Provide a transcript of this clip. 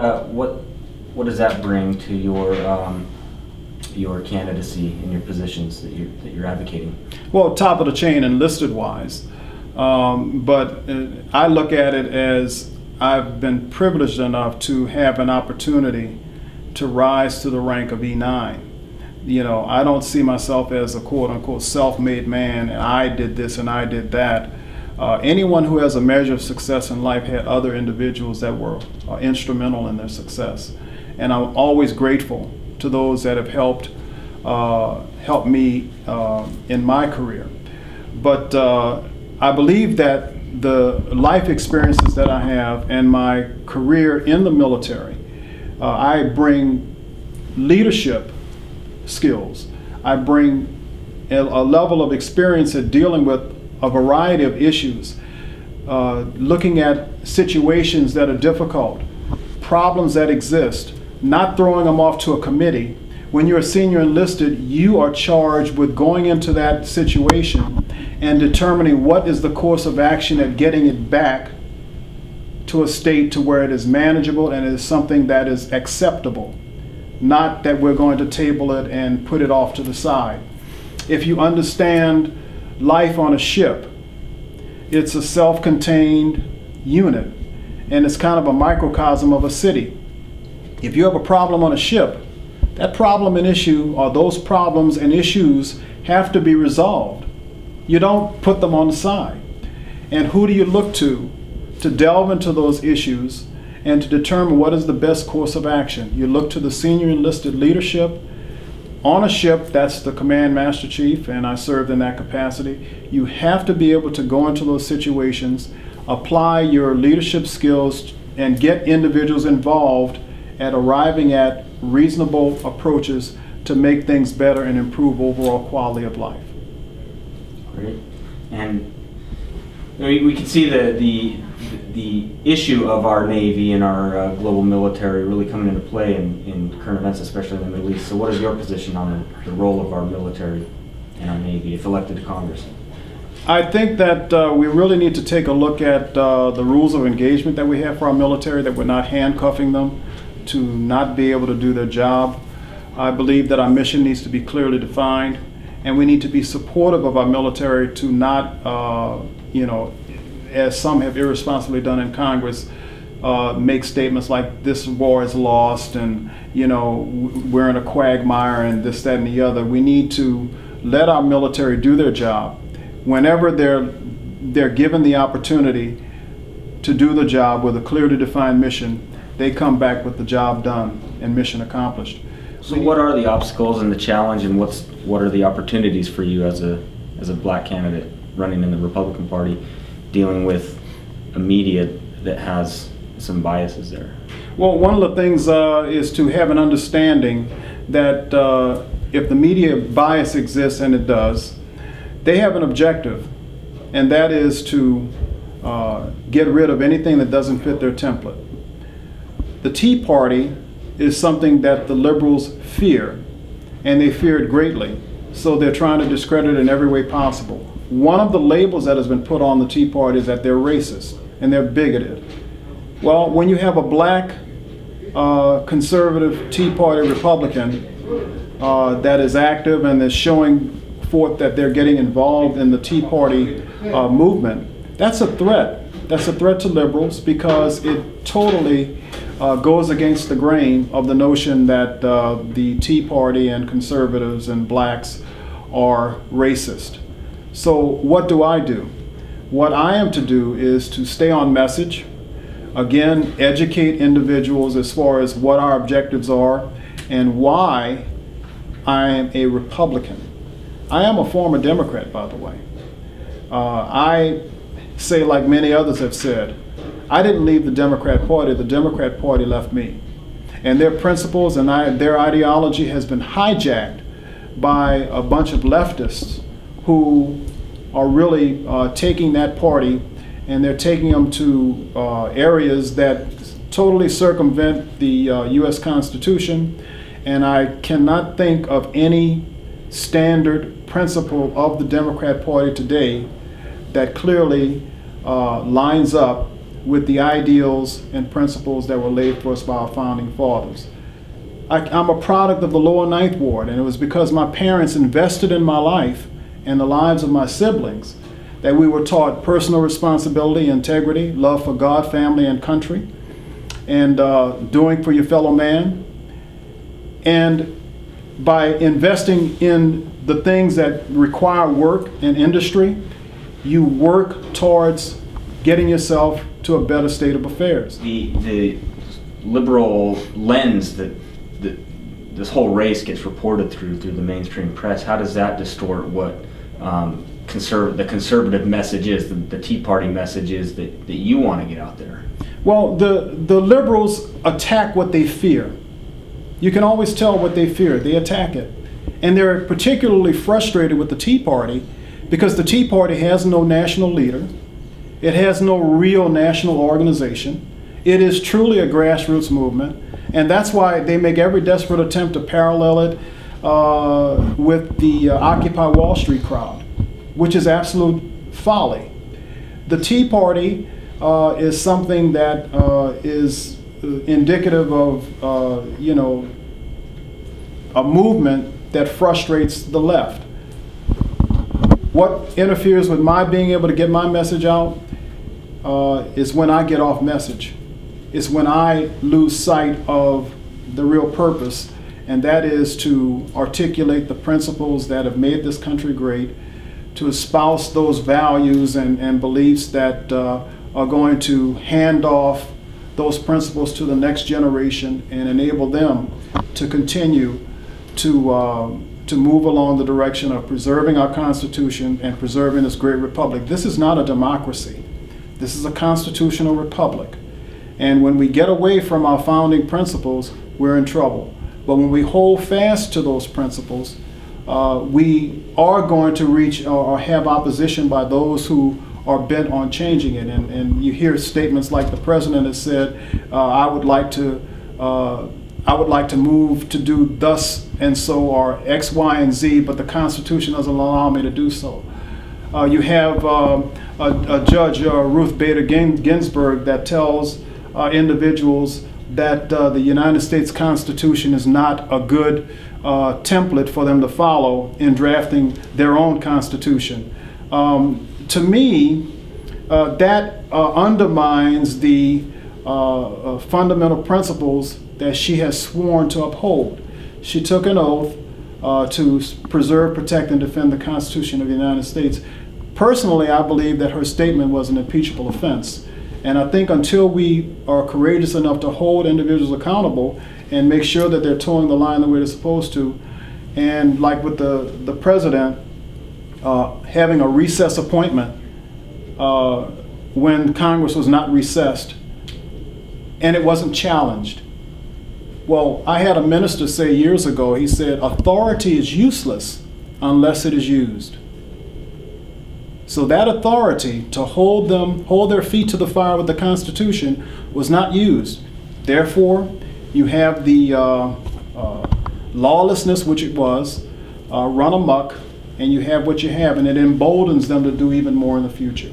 What does that bring to your candidacy and your positions that you're advocating? Well, top of the chain enlisted wise, but I look at it as I've been privileged enough to have an opportunity to rise to the rank of E9. You know, I don't see myself as a quote-unquote self-made man, and I did this and I did that. Anyone who has a measure of success in life had other individuals that were instrumental in their success. And I'm always grateful to those that have helped me in my career. But I believe that the life experiences that I have and my career in the military, I bring leadership skills. I bring a level of experience at dealing with a variety of issues, looking at situations that are difficult, problems that exist, not throwing them off to a committee. When you're a senior enlisted, you are charged with going into that situation and determining what is the course of action at getting it back to a state to where it is manageable and it is something that is acceptable. Not that we're going to table it and put it off to the side. If you understand life on a ship, it's a self-contained unit, and it's kind of a microcosm of a city. If you have a problem on a ship, that problem and issue, or those problems and issues, have to be resolved. You don't put them on the side. And who do you look to delve into those issues and to determine what is the best course of action? You look to the senior enlisted leadership. On a ship, that's the command master chief, and I served in that capacity. You have to be able to go into those situations, apply your leadership skills, and get individuals involved at arriving at reasonable approaches to make things better and improve overall quality of life. Great. And we can see the issue of our Navy and our global military really coming into play in current events, especially in the Middle East. So what is your position on the role of our military and our Navy if elected to Congress? I think that we really need to take a look at the rules of engagement that we have for our military, that we're not handcuffing them to not be able to do their job. I believe that our mission needs to be clearly defined, and we need to be supportive of our military to not, as some have irresponsibly done in Congress, make statements like this war is lost and, we're in a quagmire and this, that, and the other. We need to let our military do their job. Whenever they're given the opportunity to do the job with a clearly defined mission, they come back with the job done and mission accomplished. So what are the obstacles and the challenge, and what are the opportunities for you as a black candidate running in the Republican Party, dealing with a media that has some biases there? Well, one of the things is to have an understanding that if the media bias exists, and it does, they have an objective, and that is to get rid of anything that doesn't fit their template. The Tea Party is something that the liberals fear, and they fear it greatly, so they're trying to discredit it in every way possible. One of the labels that has been put on the Tea Party is that they're racist and they're bigoted. Well, when you have a black conservative Tea Party Republican that is active and is showing forth that they're getting involved in the Tea Party movement, that's a threat. That's a threat to liberals, because it totally goes against the grain of the notion that the Tea Party and conservatives and blacks are racist. So what do? What I am to do is to stay on message, again, educate individuals as far as what our objectives are and why I am a Republican. I am a former Democrat, by the way. I say, like many others have said, I didn't leave the Democrat Party left me. And their principles and their ideology has been hijacked by a bunch of leftists who are really taking that party, and they're taking them to areas that totally circumvent the US Constitution. And I cannot think of any standard principle of the Democrat Party today that clearly lines up with the ideals and principles that were laid for us by our founding fathers. I'm a product of the lower Ninth Ward, and it was because my parents invested in my life and the lives of my siblings that we were taught personal responsibility, integrity, love for God, family, and country, and doing for your fellow man. And by investing in the things that require work and industry, you work towards getting yourself to a better state of affairs. The liberal lens that this whole race gets reported through the mainstream press, how does that distort what the conservative message is, the Tea Party message is that you want to get out there? Well, the liberals attack what they fear. You can always tell what they fear. They attack it. And they're particularly frustrated with the Tea Party because the Tea Party has no national leader. It has no real national organization. It is truly a grassroots movement. And that's why they make every desperate attempt to parallel it with the Occupy Wall Street crowd, which is absolute folly. The Tea Party is something that is indicative of, you know, a movement that frustrates the left. What interferes with my being able to get my message out is when I get off message. It's when I lose sight of the real purpose, and that is to articulate the principles that have made this country great, to espouse those values and beliefs that are going to hand off those principles to the next generation and enable them to continue to move along the direction of preserving our Constitution and preserving this great republic. This is not a democracy. This is a constitutional republic. And when we get away from our founding principles, we're in trouble. But when we hold fast to those principles, we are going to reach or have opposition by those who are bent on changing it. And you hear statements like the president has said, I would like to move to do thus and so, or X, Y, and Z, but the Constitution doesn't allow me to do so. You have a judge, Ruth Bader Ginsburg, that tells individuals that the United States Constitution is not a good template for them to follow in drafting their own Constitution. To me, that undermines the fundamental principles that she has sworn to uphold. She took an oath to preserve, protect, and defend the Constitution of the United States. Personally, I believe that her statement was an impeachable offense. And I think until we are courageous enough to hold individuals accountable and make sure that they're towing the line the way they're supposed to, and like with the president having a recess appointment when Congress was not recessed and it wasn't challenged. Well, I had a minister say years ago, he said, authority is useless unless it is used. So that authority to hold their feet to the fire with the Constitution was not used. Therefore, you have the lawlessness, which it was, run amok, and you have what you have, and it emboldens them to do even more in the future.